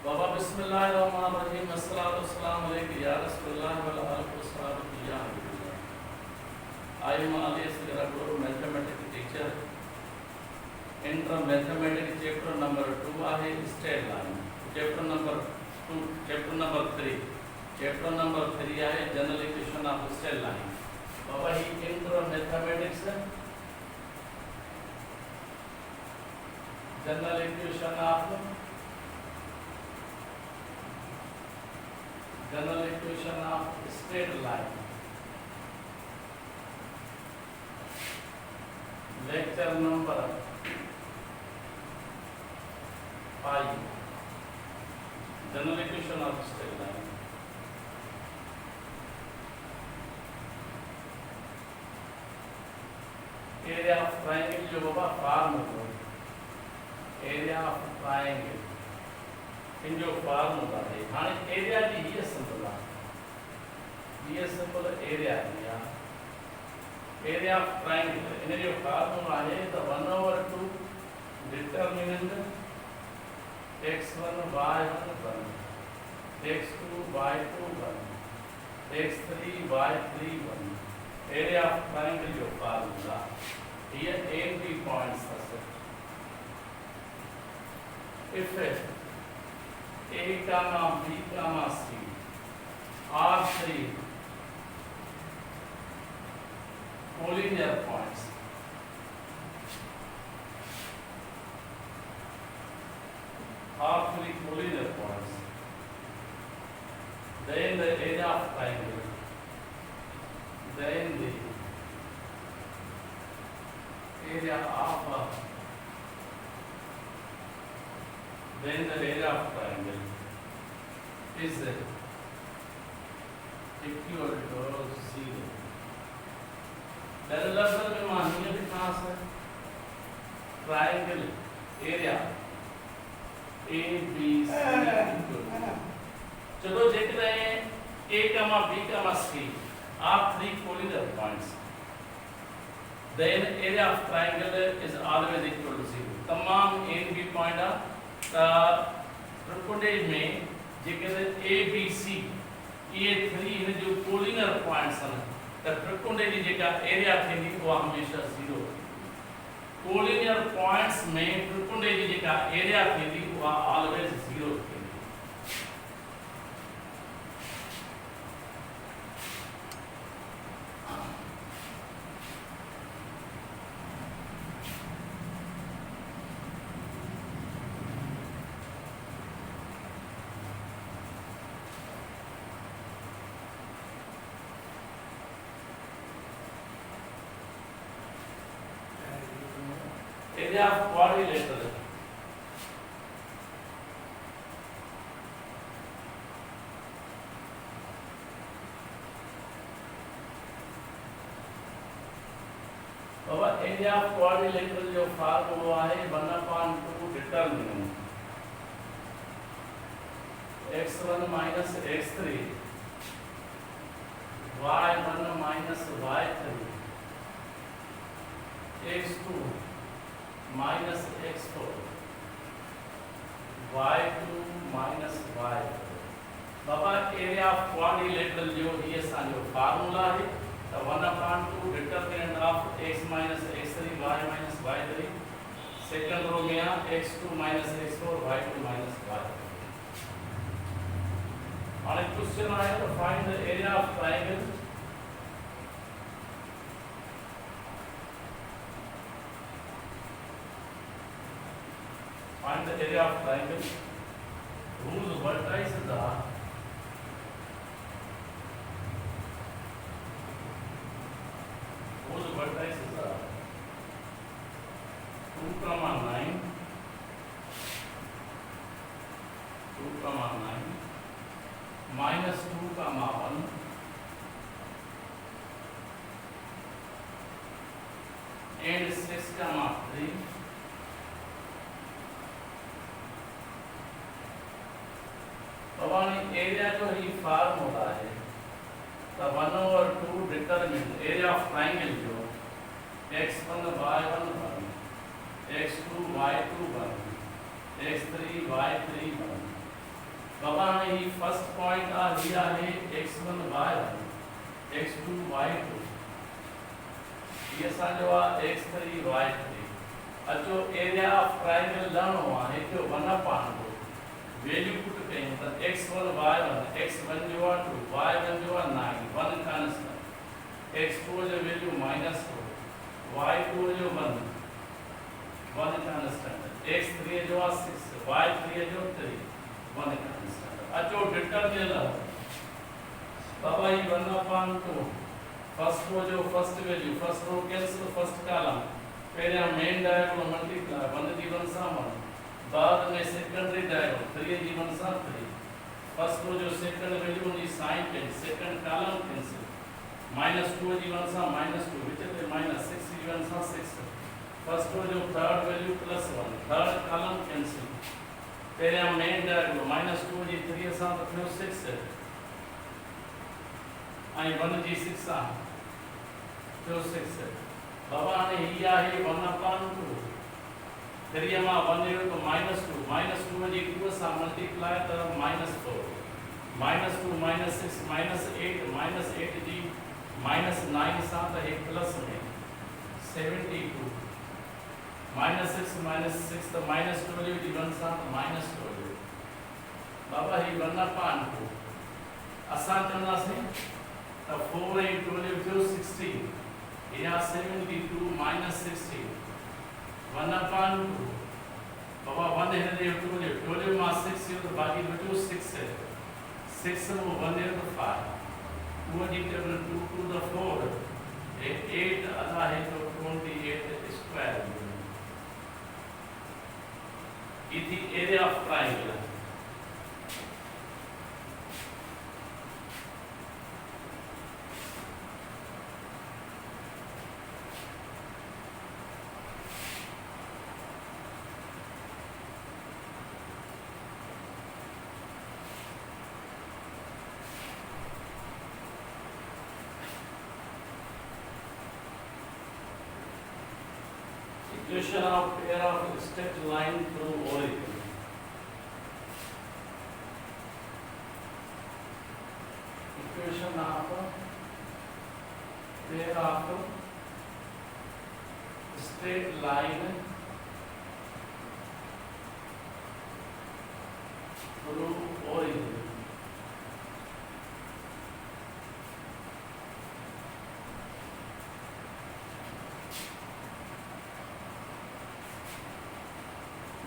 बाबा बिस्मिल्लाहिर्रहमानिर्रहीम अस्सलातु वस्सलामु अलैका या रसूलल्लाह व अला आलिहि व सहाबिहि या Habibullah. I am alias Guru, mathematics teacher. Enter mathematics chapter number 2 आहे straight line. Chapter number 2, chapter number 3. Chapter number 3 आहे general equation of straight line. Baba he enter mathematics general equation of straight line. Lecture number 5. General equation of straight line. Area of triangle जो बाबा formula area of triangle इन जो formula है हाँ area जी ये simple area दिया area of triangle in जो formula है तो 1/2 determinant x1 y1 1 x2 y2 1 x3 y3 1 area of triangle जो फार्मूला ये एन बी पॉइंट्स है if A comma B comma C are three collinear points. Are three collinear points. Then the area of triangle. Then the area of then the area of triangle is equal to 0. Parallel में मानिए भी कहाँ से triangle area A B C चलो देख रहे हैं A comma B comma C are three collinear points then area of triangle is always equal to 0 तमाम ए बी पॉइंट ट्रिपल में जेकर ए बी सी ये थ्री इन जो कोलिनियर पॉइंट्स हैं तो ट्रिपल जी जेका एरिया थी वो हमेशा 0 कोलिनियर पॉइंट्स में ट्रिपल जी जेका एरिया थी वो ऑलवेज 0 थी area of quadrilateral Baba area of quadrilateral जो फार्मूला है 1/2 determinant x1 minus x3 y1 minus y3 x2 minus x4 y2 minus y4 बाबा एरिया ऑफ क्वाड्रिलेटरल जो ये जो फार्मूला है तो 1/2 determinant of x minus x3 y minus y3 second row में x2 minus x4 y2 minus y4 और एक question आया तो find the area of triangle find the area of triangle whose vertices are 2, 9 minus 2, 1 and 6, 3 area जो ही formula है तो 1/2 determinant area of triangle जो x1 y1 1 x2 y2 1 x3 y3 1 बाबा हाणे ही फर्स्ट पॉइंट ही आहे x1 y1 x2 y2 ये असांजो आहे x3 y3 अचो एरिया ऑफ ट्रायंगल लर्नो आहे हिकु 1/2 वैल्यू पुट कयूं त x1 y1 x1 जो आहे 2 y1 जो आहे 9 1 कांस्टेंट x4 जो वैल्यू -4 y2 जो 1 कांस्टेंट x3 जो आहे 6 y3 जो 3 1 कांस्टेंट अचो डिटरमिनर बाबा ही 1/2 फर्स्ट रो जो first value first row cancel first column पहले मेन डायगोनल मल्टीप्लाई 1 दी 1 सां 1 बाद में सेकेंडरी डायगोनल 3 दी 1 सां 3 फर्स्ट रो जो सेकंड वैल्यू उनकी sign change second column cancel -2 दी 1 सां -2 विच में -6 दी 1 सां 6 फर्स्ट रो जो third value +1 third column cancel पहले मेन डायगोनल -2 दी 3 सां तो थियो 6 आई 1 जी 6 सां थियो 6 बाबा ने ही आहे 1/2 3 मां 1 जो तो -2 जी 2 सां मल्टीप्लाई त -4 -2 -6 -8 जी -9 सां त एक प्लस में 72 -6 त -12 जी 1 सां -12 बाबा ही 1/2 असां चवंदासीं त 4 × 12 थियो 16 या 72 -16 1/2 बाबा 1 है दे 12 मां 6 तो बाकी बचो 6 है 6 वो 1 है तो 5 वो जी टेबल 2 to the 4 8 आधा है तो 28 स्क्वायर इति area of triangle equation of pair of straight line through origin. Equation of pair of straight line through origin.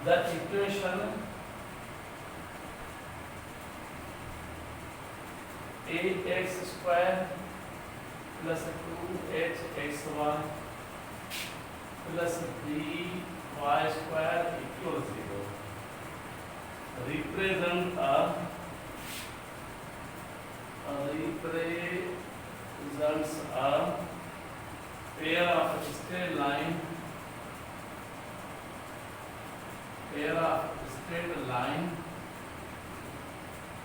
The equation 8x square plus 2hxy plus by square equals 0 represents a pair of straight line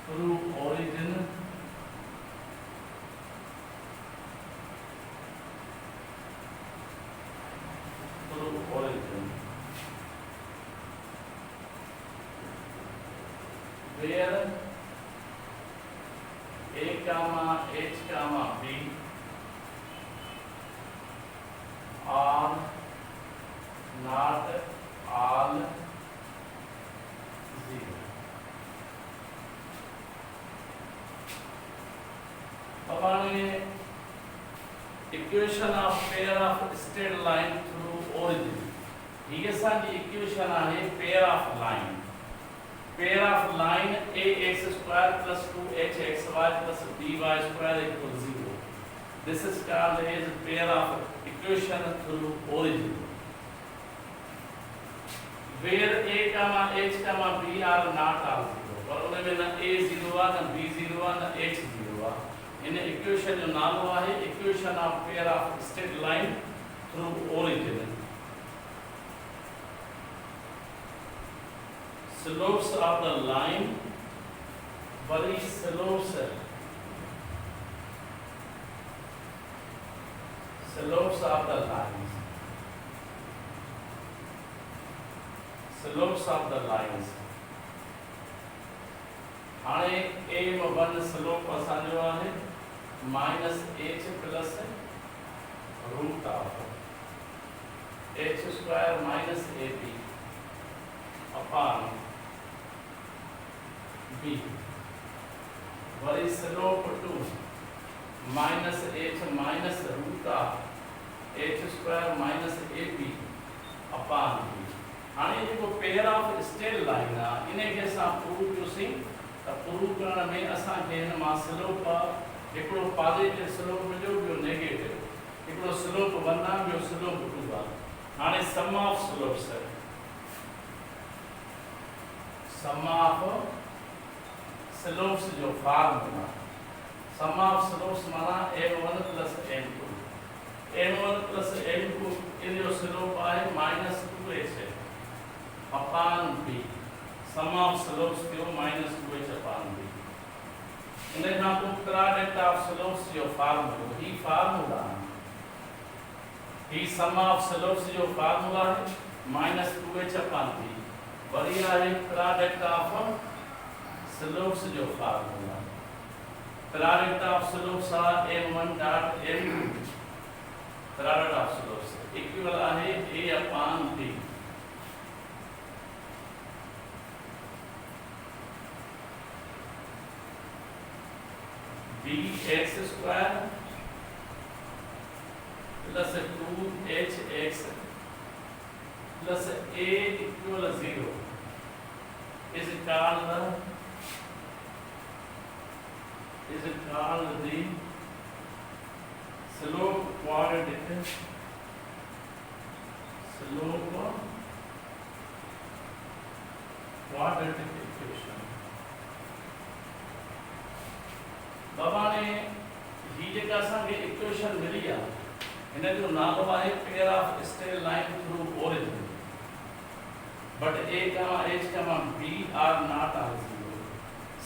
through origin where a comma h comma b are not all 0. Equation of pair of straight line through origin. He is the equation of pair of line. Pair of line ax square plus 2hxy plus by square equals 0. This is called as pair of equation through origin. Where a comma h comma b are not all 0. और उनमें न a 0 आ न b 0 आ न h 0 आ. इन equation जो नालो आहे equation of pair of straight line through origin. Slopes of the line vary slopes of the lines. Slopes of the lines. हाणे m1 slope असांजो आहे minus h plus root of h square minus ab upon b वरी slope 2 minus h minus root of h square minus ab upon b। हाणे जेको pair of straight line आहे इन खे असां prove कयोसीं त प्रूव करण में असांखे हिन मां स्लोप हिकिड़ो पॉजिटिव स्लोप मिलियो ॿियो नेगेटिव हिकिड़ो स्लोप 1 आहे ॿियो स्लोप 2 आहे। हाणे सम ऑफ स्लोप्स जो फार्मूला सम ऑफ स्लोप्स माना m1 plus m2 m1 plus m2 इन जो स्लोप आहे minus 2h upon b sum of slopes जो माइनस 2h अपॉन b। इन खां पोइ प्रोडक्ट ऑफ स्लोप्स जो फार्मूला ही फार्मूला ही सम ऑफ स्लोप्स जो फार्मूला है माइनस 2h अपॉन b वरी आहे प्रोडक्ट ऑफ स्लोप्स जो फार्मूला प्रोडक्ट ऑफ स्लोप्स आहे m1 dot m2 product of slopes equal आहे a upon b bx square plus 2hx plus a equal 0 is called the slope quadratic equation। बाबा ने ही जेका असांखे equation मिली आहे हिन जो नालो आहे pair of straight line through origin but a, h, b are not are zero.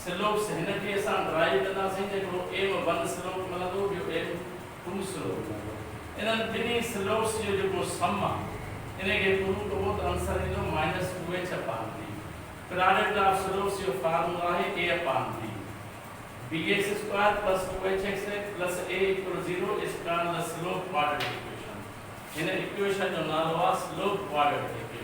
Slopes हिन खे असां ड्राइव कंदासीं जेको m1 स्लोप मिलंदो ॿियो m2 स्लोप मिलंदो। इन्हनि ॿिन्ही स्लोप्स जो जेको सम आहे इन खे प्रूव कबो त आंसर ईंदो minus 2h upon b। Product of slopes जो फार्मूला आहे a upon b bx square plus 2hx plus a equal 0 is called the slope quadratic equation. इन इक्वेशन जो नालो आहे slope quadratic equation.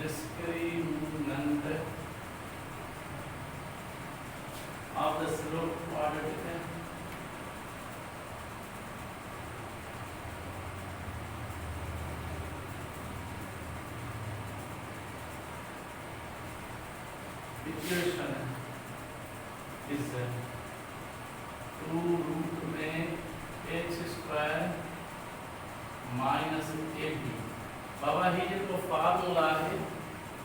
discriminant of the slope quadratic equation is 2 root में h square minus ab। बाबा ही जो formula है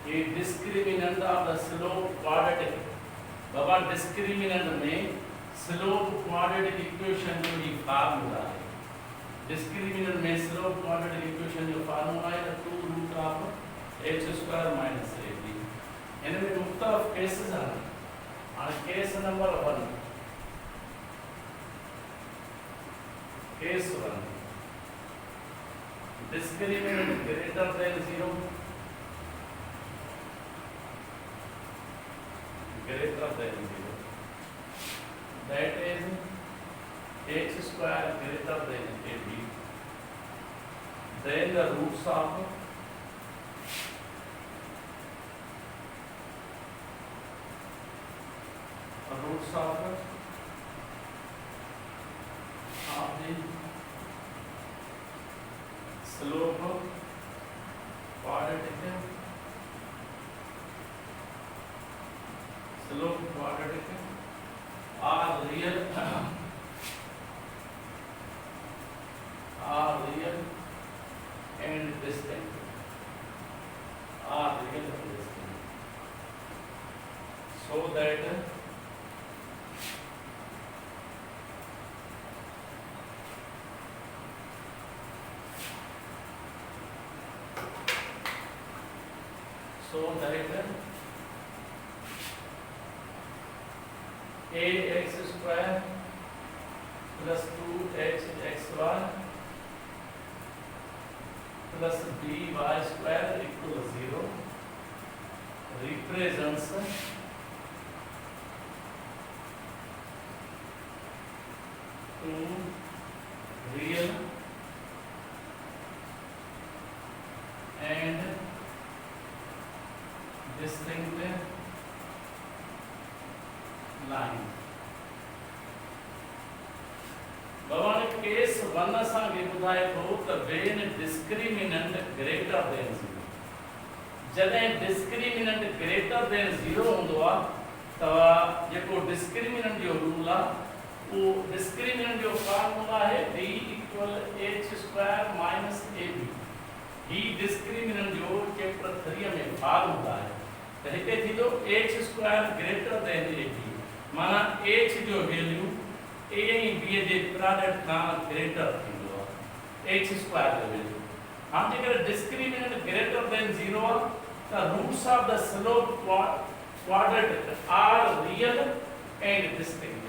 ये discriminant of the slope quadratic. बाबा डिस्क्रिमिनेंट में स्लोप क्वाड्रेटिक इक्वेशन जो ही फार्मूला है डिस्क्रिमिनेंट में स्लोप क्वाड्रेटिक इक्वेशन जो फार्मूला है 2 root of h square minus ab। इनमें मुख्तलिफ केसेस हैं। Case number 1 Case 1 discriminant greater than 0 that is h square greater than ab then the roots of the slope quadratic are real and distinct so that So that ax square plus 2xy plus by square equal 0 represents two real and distinct line. भगवान case 1 असांखे ॿुधाए थो त when discriminant greater than 0 जॾहिं discriminant greater than 0 हूंदो आहे त जेको discriminant जो रूल आहे वो discriminant जो फार्मूला है d equal h square minus ab ही discriminant जो चैप्टर 3 में फार्मूला है त हिते थींदो h square greater than ab माना h जो वैल्यू a ऐं b जे प्रोडक्ट खां ग्रेटर थींदो आहे h स्क्वायर जो वैल्यू हाणे जेकर डिस्क्रिमिनेंट ग्रेटर देन 0 आहे त roots of the slope quadratic are real and distinct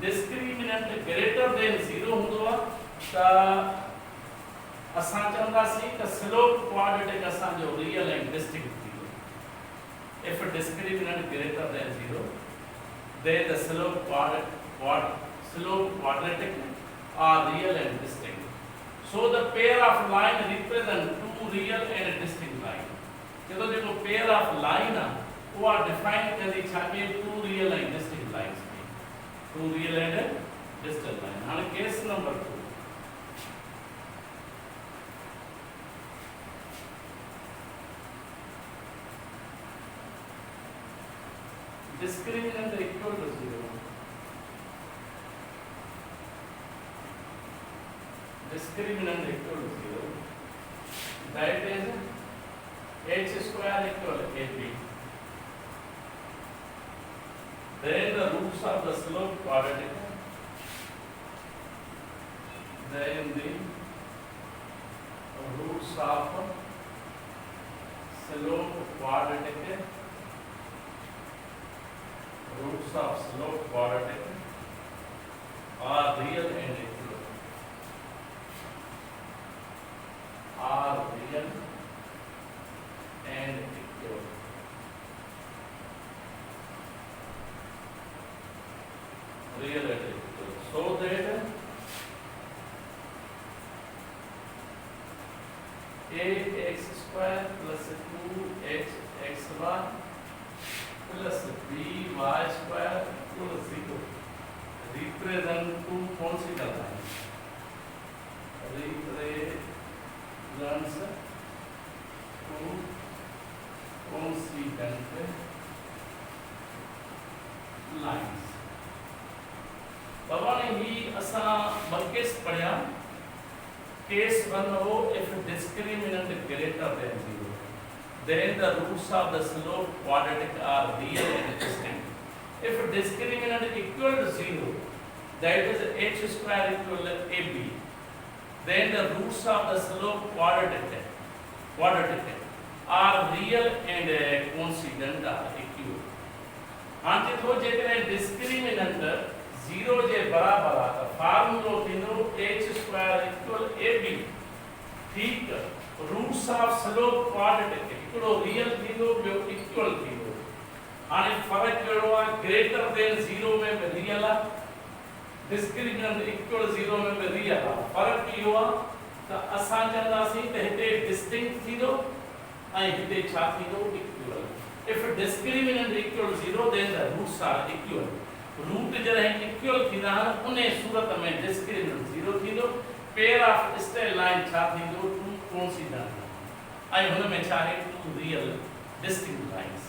discriminant greater than 0 हूंदो आहे त असां चवंदासीं त स्लोप क्वाड्रेटिक असांजो रियल एंड डिस्टिंक्ट थींदो if discriminant greater than 0 then the slope quadratic are real and distinct. So the pair of line represent two real and distinct line. So the pair of line who are defined as two real and distinct lines. Two real and distinct line. Now case number 2. Discriminant equal to 0. Discriminant equal to 0. That is h square equal to ab. Then the roots of the slope quadratic. Then the roots of slope quadratic. Roots of slope quadratic are real and equal. Are real and equal. Real and equal. So that ax square plus 2xy plus by square equal 0 represent two coincident lines. Represents two coincident lines. भगवान ही असा बकेस पढ़िया case 1 हो if discriminant greater than 0 then the roots of the slope quadratic are real and distinct. If discriminant equal to 0, that is h square equal to ab, then the roots of the slope quadratic are real and coincident are equal. हांजे तो जेकरे discriminant 0 जे बराबर आ त फार्मूलो थींदो h square equal ab. ठीक roots of slope quadratic इकड़ो real थींदो ॿियो equal थींदो हाणे फर्क कहिड़ो आहे ग्रेटर देन 0 में बि रियल आहे डिस्क्रिमिनेंट इक्वल 0 में बि रियल आहे फर्क इहो आहे त असां चवंदासीं त हिते डिस्टिंक्ट थींदो ऐं हिते छा थींदो equal if discriminant equal 0 then the roots are equal root जॾहिं इक्वल थींदा आहिनि उन सूरत में डिस्क्रिमिनेंट 0 थींदो पेयर ऑफ स्ट्रेट लाइन छा थींदो टू कोइंसिडेंट आई हुन में छा है टू रियल डिस्टिंक्ट लाइंस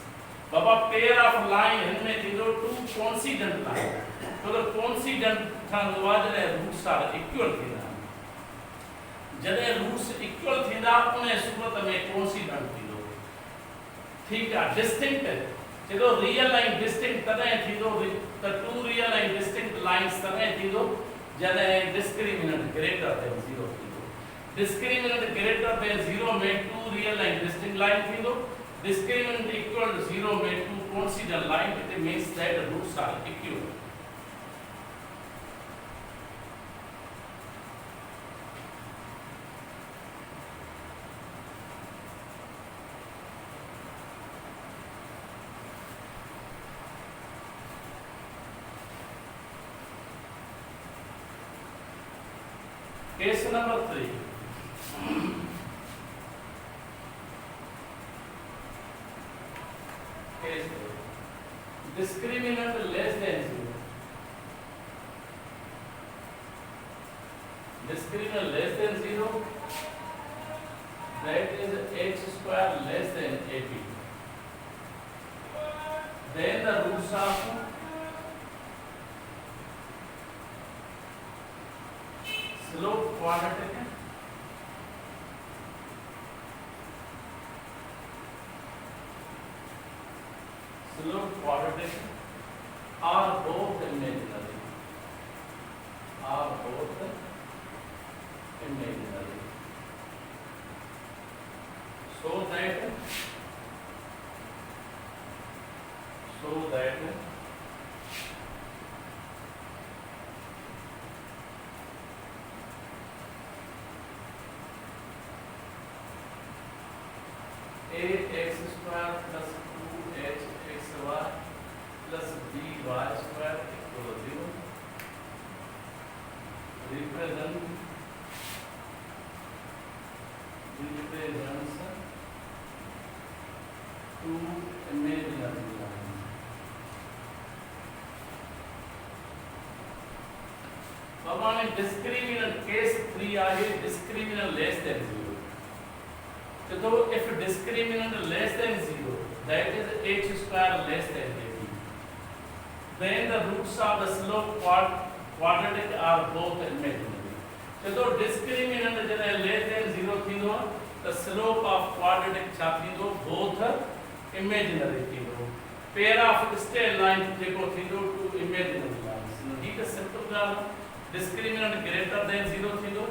बाबा पेयर ऑफ लाइन हिन में थींदो टू कोइंसिडेंट लाइन तो द कोइंसिडेंट ठहंदो आहे जॾहिं रूट्स आर इक्वल थींदा जॾहिं रूट्स इक्वल थींदा उन सूरत में कोइंसिडेंट थींदो ठीक आहे डिस्टिंक्ट जेको रियल ऐं डिस्टिंक्ट तॾहिं थींदो त टू रियल ऐं डिस्टिंक्ट लाइंस तॾहिं थींदो जॾहिं डिस्क्रिमिनेंट ग्रेटर देन 0 थींदो डिस्क्रिमिनेंट ग्रेटर देन 0 में two real and distinct line थींदो discriminant equal to 0 में two coincident line, it means that the roots are equal. Case number 3. Case 3. Discriminant less than 0. Discriminant less than 0. That is h square less than ab. Then the roots of slope quadratic are both imaginary. So that ax square plus 2hxy plus by square equal to 0 represents two imaginary lines. अब हमें discriminant case 3 आगे discriminant less than 0. So if discriminant less than 0, that is h square less than ab, then the roots of the slope quadratic are both imaginary. So discriminant less than 0 थींदो, the slope of quadratic छा थींदो, both imaginary थींदो. Pair of straight lines जेको थींदो two imaginary lines. ठीक है, simple ॻाल्हि. Discriminant greater than 0 थींदो,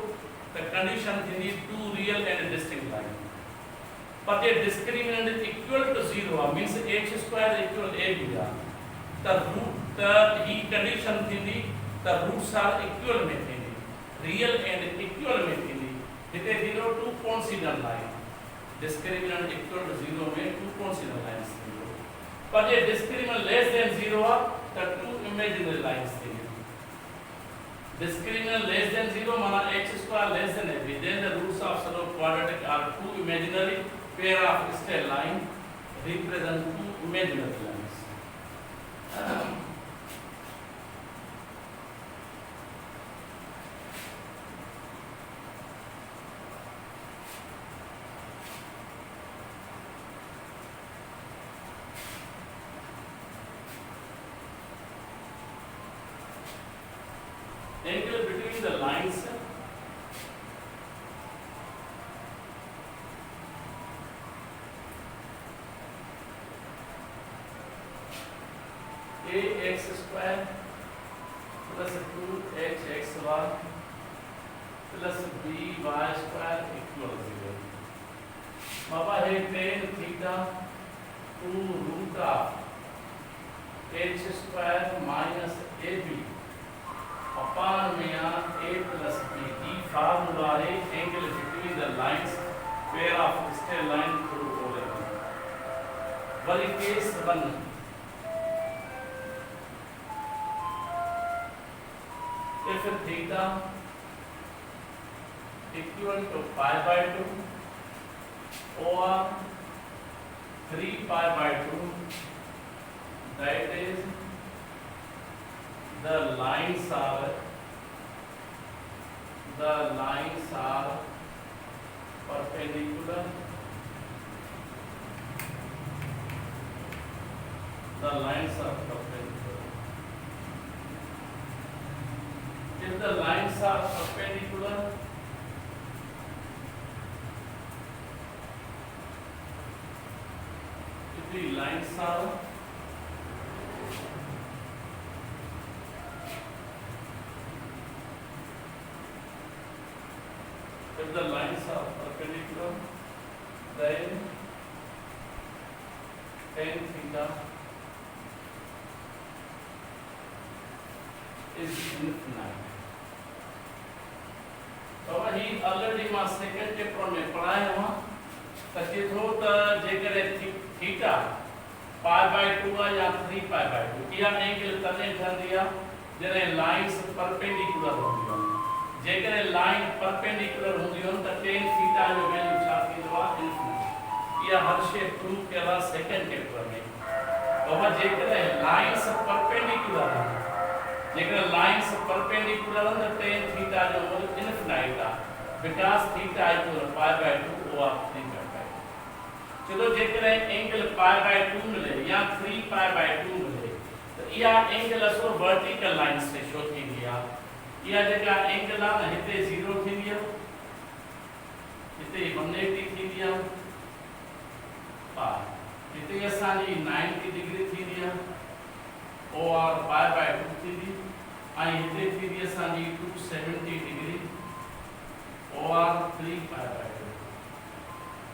the condition थींदी two real and distinct lines. But if discriminant is equal to 0, means h square is equal to ab. The condition थींदी the roots are equal में थींदी, real and equal में थींदी. हिते थींदो two coincident line. Discriminant equal to 0 में two coincident lines थींदो. But if discriminant less than 0 the two imaginary lines थींदी. Discriminant less than 0 माना h square less than ab. Then the roots of slope quadratic are two imaginary pair of straight line represent two imaginary lines. Angle between the lines ax square plus 2hxy plus by square equal to 0. Baba है tan theta 2 root of h square minus ab upon में a plus b. The formula है angle between the lines pair of straight line through O11. वही case 1. If theta equal to pi by 2 or 3 pi by 2, that is the lines are perpendicular. The lines are perpendicular. If the lines are perpendicular, if the lines are perpendicular, then tan theta is infinite. तो ही already मां second chapter में पढ़ाया हुआ तके थो त जेकर theta pi by 2 या 3 पाई बाय 2 या एंगल तने ठंदिया जरे लाइंस परपेंडिकुलर होंदियो जेकर लाइन परपेंडिकुलर होंदियो त tan थीटा जो वैल्यू छा थींदो आ इन्फिनिटी या हर शे प्रूव केला सेकंड चैप्टर में बाबा जेकर लाइंस परपेंडिकुलर जेकर लाइंस परपेंडिकुलर है tan थीटा जो वैल्यू इन्फिनिटी आ because theta equal pi by 2 और 3 पाई बाय 2 चलो जेकर एंगल पाई बाय 2 मिले या 3 पाई बाय 2 मिले तो या एंगल असो वर्टिकल लाइन से शो थी गया या जगह एंगल आ हिते 0 थी गया हिते 180 थी गया पाई हिते असानी 90 डिग्री थी गया और पाई बाय 2 थी दी आई हिते थी दी असानी 270 डिग्री और 3 पाई बाय 2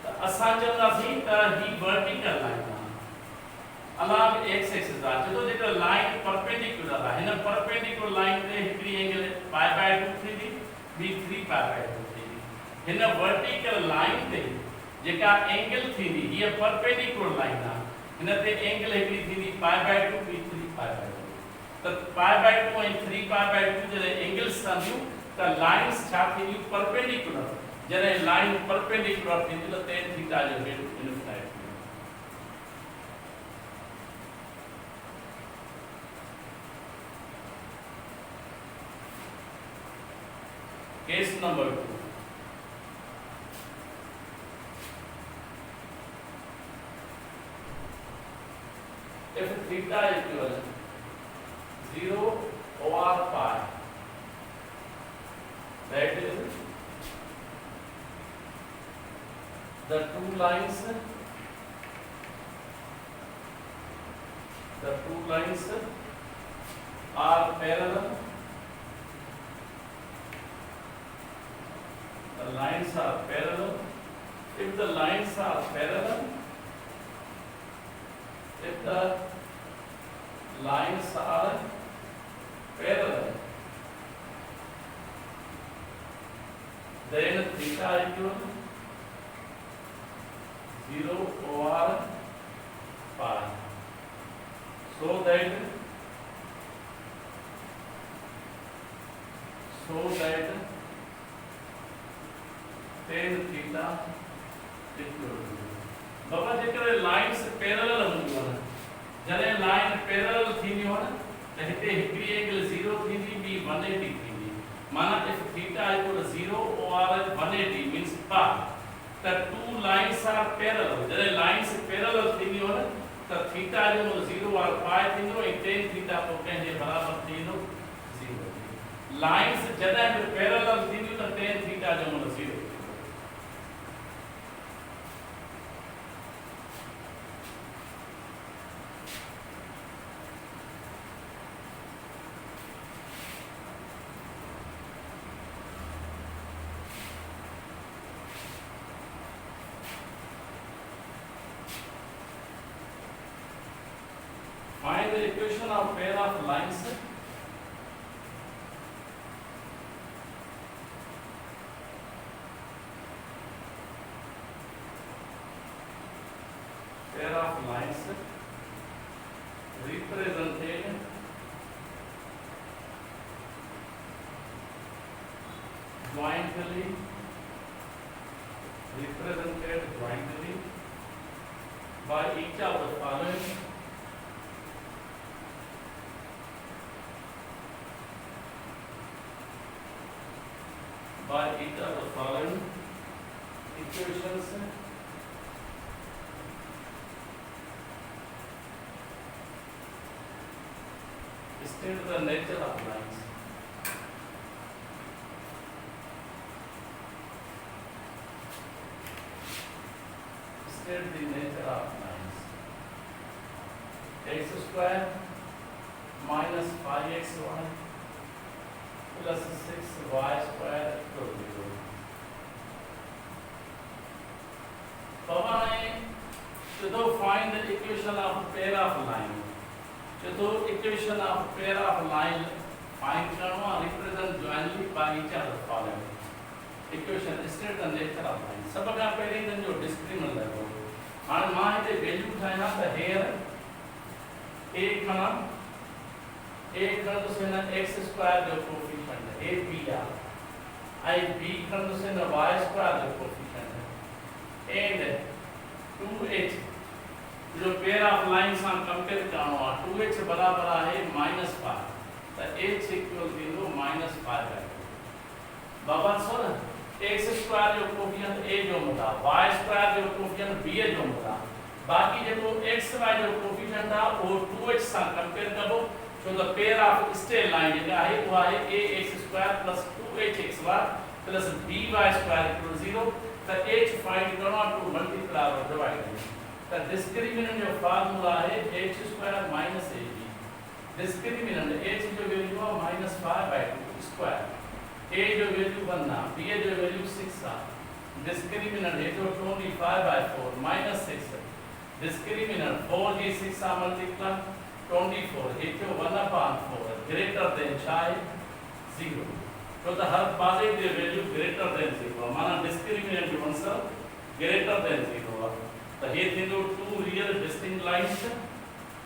तो असा चंदासी त ही वर्टिकल लाइन अलग एक्स एक्सिस आ चलो जेकर लाइन परपेंडिकुलर है न परपेंडिकुलर लाइन ते हिकड़ी एंगल पाई बाय 2 थी दी बी 3 पाई बाय 2 थी दी हिन वर्टिकल लाइन ते जेका एंगल थी दी ये परपेंडिकुलर लाइन आ हिन ते एंगल हिकड़ी थी दी पाई बाय 2 बी 3 पाई बाय 2 तो पाई बाय 2 और 3 पाई बाय 2 जरे एंगल्स संदियो त लाइंस छा थी परपेंडिकुलर जरे लाइन परपेंडिकुलर थी तो tan थीटा जो value infinity case number 2 if theta equal 0 over pi that is the two lines are parallel. The lines are parallel. If the lines are parallel, if the lines are parallel, then theta equal 0 over pi. So that tan theta equal बाबा जेकर lines parallel होंदियो न जरे line parallel थींदियो न त हिते हिकड़ी angle 0 थींदी B 180 थींदी माना if theta equal 0 or 180 means pi the two lines are parallel जरे लाइंस पैरेलल थींदियो न त थीटा जो 0 और pi थींदो ऐं tan थीटा को कंहिंजे बराबर थींदो 0 लाइंस जॾहिं बि पैरेलल थींदियूं त tan थीटा जो 0 Find the equation of pair of lines. Pair of lines represented jointly by each of the following. By each of the following equations state the nature of lines. State the nature of lines. X square minus 5xy plus 6y square equal to 0. बाबा ने चतो find the equation of pair of line. चतो equation of pair of line find करना represent jointly by each other following. Equation state the nature of line. सब का पहले दिन जो discriminant लगो. हाँ माँ इते value था ना तो here एक खना तो से ना x square जो coefficient है a b या I b खना तो से ना y square जो coefficient है and 2h जो पेयर ऑफ लाइंस हम कंपेयर करना 2h बराबर है -5 तो h इक्वल 0 -5 है बाबा सर x स्क्वायर जो कोफिशिएंट a जो होता y स्क्वायर जो कोफिशिएंट b जो होता बाकी जो x y जो कोफिशिएंट था वो 2h से कंपेयर करो so the pair of straight line जो है वो है ax square plus 2hxy plus by square equal 0 तो h फाइंड करना टू मल्टीप्लाई और डिवाइड the discriminant जो फार्मूला है h square minus ab discriminant h जो वैल्यू है -5/2 स्क्वायर a जो वैल्यू 1 ना b जो वैल्यू 6 था discriminant है जो 25/4 -6 discriminant 4 जी 6 सा मल्टीप्लाई 24 h जो 1/4 ग्रेटर देन चाहे 0 so the her positive value greater than 0 माना discriminant जो आंसर ग्रेटर देन 0 तो here these are two real distinct lines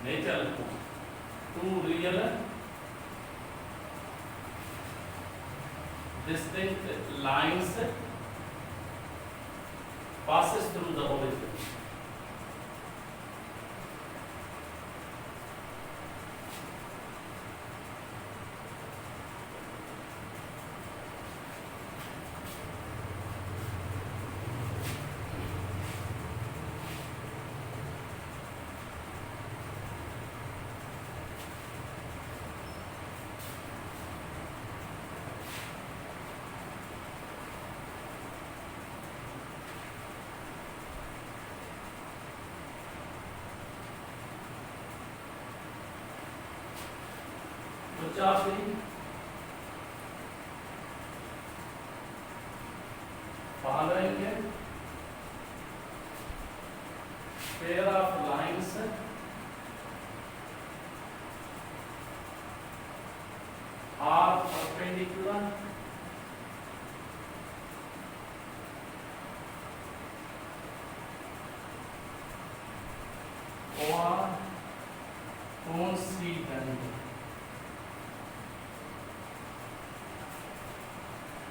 nature two real distinct lines passes through the origin following pair of lines are perpendicular or coincident.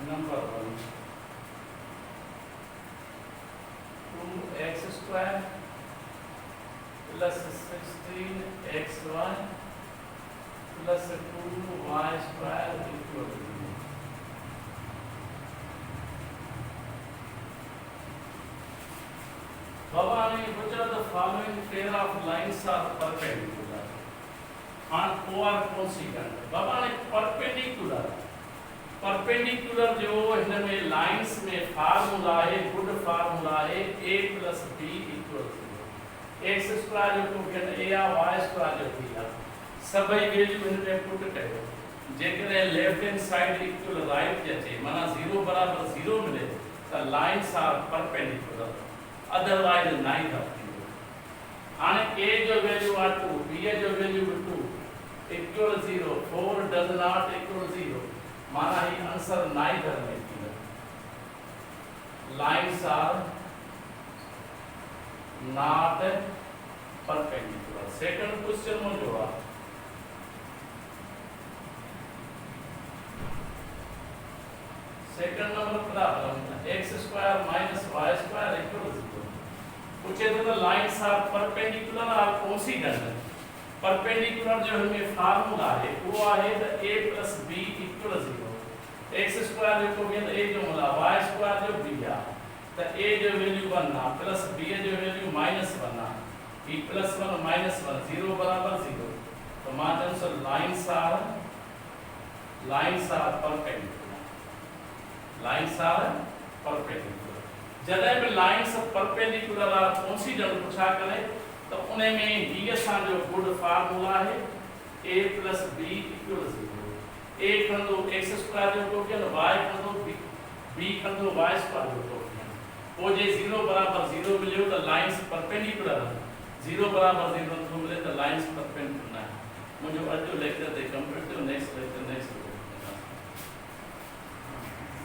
Number 1 2x square plus 16xy plus 2y square equal to 0. Bhavani, which of the following pair of lines are perpendicular and or coincident? Bhavani, perpendicular जो इनमें lines में formula है good formula है a + b = x square जो coefficient a या y square जो दिया सभी वैल्यू इनमें पुट करो जेकरे left hand side equal right जचे माना 0 बराबर 0 मिले तो lines are perpendicular otherwise neither आने a जो वैल्यू आ 2 b जो value 2 equal 0 4 does not equal 0 माना ही आंसर नाइदर में lines are not perpendicular second question में जो second number problem x square minus y square equal 0 पूछे तो लाइंस आर परपेंडिकुलर और कोइंसिडेंट परपेंडिकुलर जो हमें फार्मूला है वो है the a + b = 0 x square जो को गेंद a जो होला y स्क्वायर जो b है तो a जो वैल्यू 1 ना प्लस b जो वैल्यू -1 ना b + 1 -1 0 बराबर 0 तो माध्यम से लाइंस आर परपेंडिकुलर जदे भी लाइंस परपेंडिकुलर और कोइंसिडेंट पूछा करे तो उन्हें में डी सा जो गुड फार्मूला है a + b = 0 a खंडो x स्क्वायर जो कोफिशिएंट y खंडो b खंडो y स्क्वायर जो कोफिशिएंट वो जे 0 बराबर 0 मिलियो त लाइन्स परपेंडिकुलर 0 बराबर 0 नथो मिले त लाइन्स परपेंडिकुलर न आहे। मुंहिंजो अॼु जो लेक्चर ते कंप्लीट थियो। Next lecture next